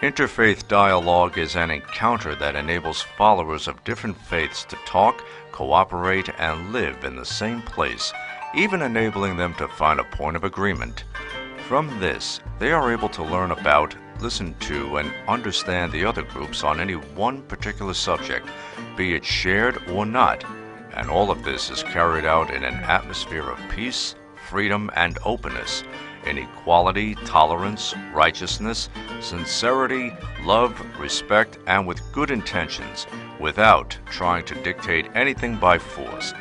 Interfaith dialogue is an encounter that enables followers of different faiths to talk, cooperate, and live in the same place, even enabling them to find a point of agreement. From this, they are able to learn about, listen to, and understand the other groups on any one particular subject, be it shared or not, and all of this is carried out in an atmosphere of peace, freedom, and openness, in equality, tolerance, righteousness, sincerity, love, respect, and with good intentions, without trying to dictate anything by force.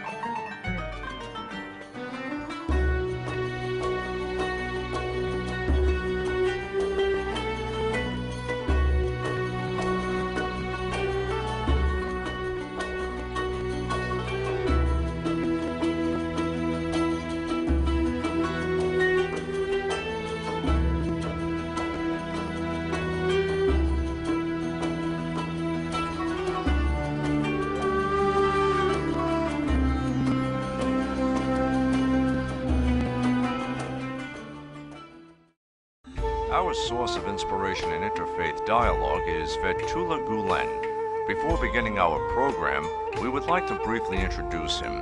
Our source of inspiration in interfaith dialogue is Fethullah Gulen. Before beginning our program, we would like to briefly introduce him.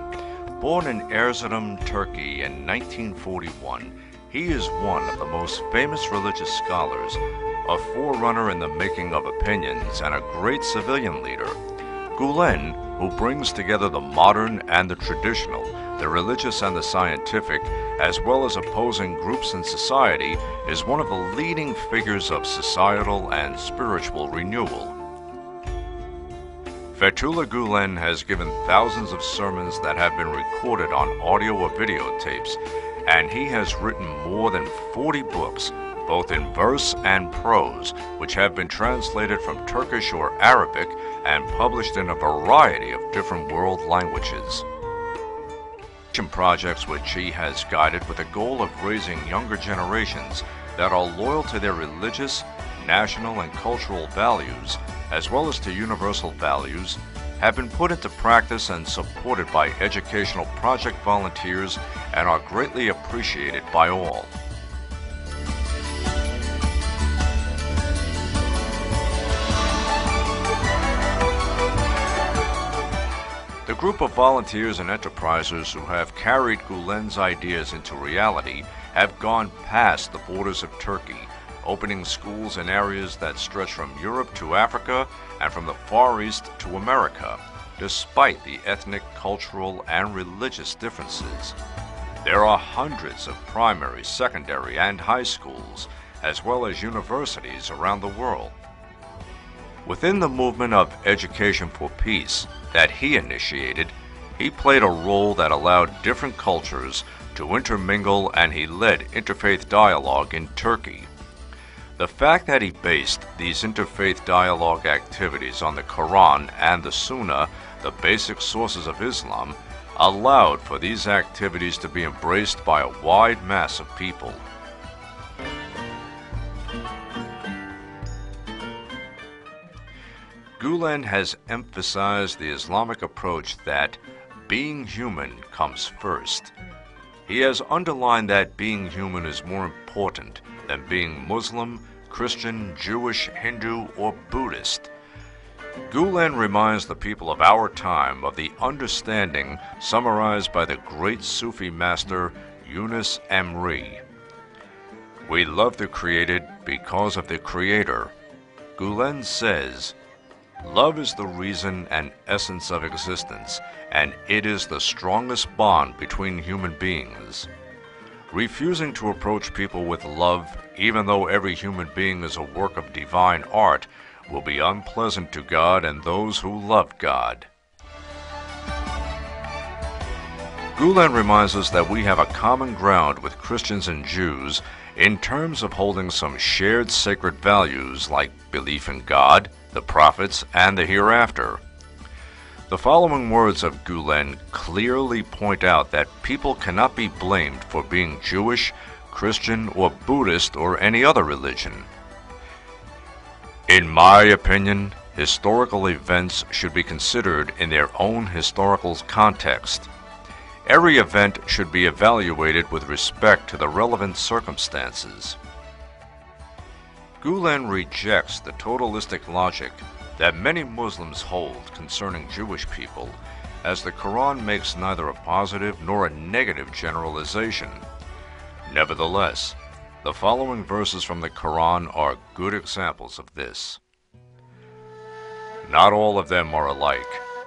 Born in Erzurum, Turkey in 1941, he is one of the most famous religious scholars, a forerunner in the making of opinions, and a great civilian leader. Gulen, who brings together the modern and the traditional, the religious and the scientific, as well as opposing groups in society, is one of the leading figures of societal and spiritual renewal. Fethullah Gulen has given thousands of sermons that have been recorded on audio or videotapes, and he has written more than 40 books, both in verse and prose, which have been translated from Turkish or Arabic and published in a variety of different world languages. Projects which he has guided with the goal of raising younger generations that are loyal to their religious, national, and cultural values, as well as to universal values, have been put into practice and supported by educational project volunteers and are greatly appreciated by all. The group of volunteers and enterprisers who have carried Gulen's ideas into reality have gone past the borders of Turkey, opening schools in areas that stretch from Europe to Africa and from the Far East to America, despite the ethnic, cultural, and religious differences. There are hundreds of primary, secondary, and high schools, as well as universities around the world. Within the movement of Education for Peace that he initiated, he played a role that allowed different cultures to intermingle, and he led interfaith dialogue in Turkey. The fact that he based these interfaith dialogue activities on the Quran and the Sunnah, the basic sources of Islam, allowed for these activities to be embraced by a wide mass of people. Gulen has emphasized the Islamic approach that being human comes first. He has underlined that being human is more important than being Muslim, Christian, Jewish, Hindu, or Buddhist. Gulen reminds the people of our time of the understanding summarized by the great Sufi master Yunus Emre. We love the created because of the Creator. Gulen says, "Love is the reason and essence of existence, and it is the strongest bond between human beings. Refusing to approach people with love, even though every human being is a work of divine art, will be unpleasant to God and those who love God." Gulen reminds us that we have a common ground with Christians and Jews in terms of holding some shared sacred values like belief in God, the prophets, and the hereafter. The following words of Gulen clearly point out that people cannot be blamed for being Jewish, Christian, or Buddhist, or any other religion. In my opinion, historical events should be considered in their own historical context. Every event should be evaluated with respect to the relevant circumstances. Gulen rejects the totalistic logic that many Muslims hold concerning Jewish people, as the Quran makes neither a positive nor a negative generalization. Nevertheless, the following verses from the Quran are good examples of this. Not all of them are alike.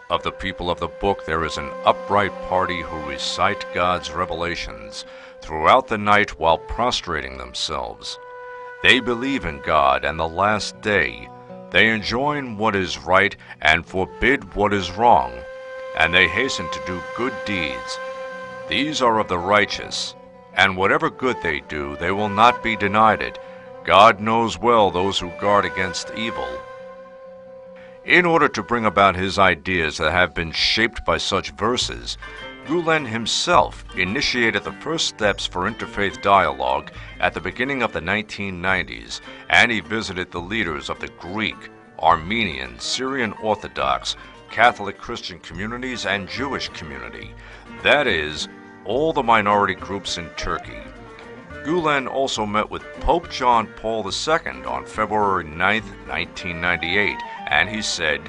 Of the people of the book there is an upright party who recite God's revelations throughout the night while prostrating themselves. They believe in God and the last day. They enjoin what is right and forbid what is wrong, and they hasten to do good deeds. These are of the righteous, and whatever good they do, they will not be denied it. God knows well those who guard against evil. In order to bring about his ideas that have been shaped by such verses, Gulen himself initiated the first steps for interfaith dialogue at the beginning of the 1990s, and he visited the leaders of the Greek, Armenian, Syrian Orthodox, Catholic Christian communities, and Jewish community. That is, all the minority groups in Turkey. Gulen also met with Pope John Paul II on February 9, 1998, and he said,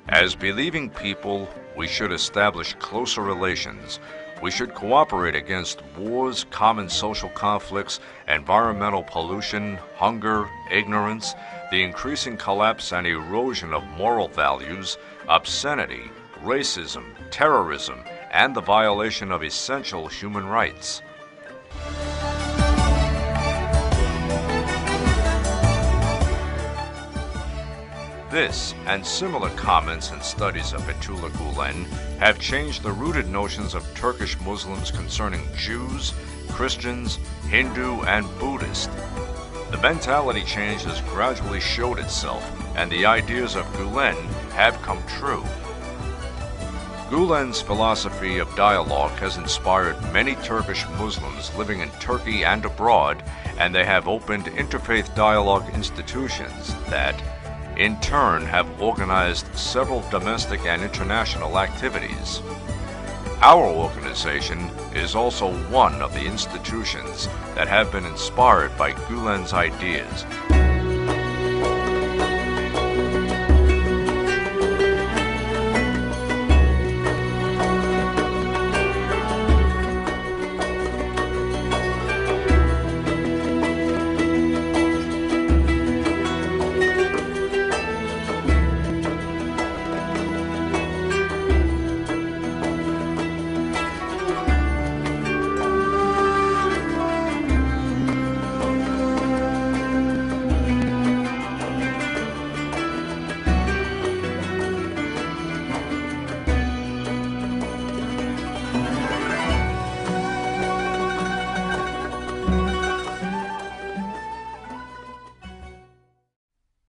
"As believing people, we should establish closer relations. We should cooperate against wars, common social conflicts, environmental pollution, hunger, ignorance, the increasing collapse and erosion of moral values, obscenity, racism, terrorism, and the violation of essential human rights." This and similar comments and studies of Fethullah Gulen have changed the rooted notions of Turkish Muslims concerning Jews, Christians, Hindu, and Buddhist. The mentality change has gradually showed itself, and the ideas of Gulen have come true. Gulen's philosophy of dialogue has inspired many Turkish Muslims living in Turkey and abroad, and they have opened interfaith dialogue institutions that, in turn, have organized several domestic and international activities. Our organization is also one of the institutions that have been inspired by Gulen's ideas.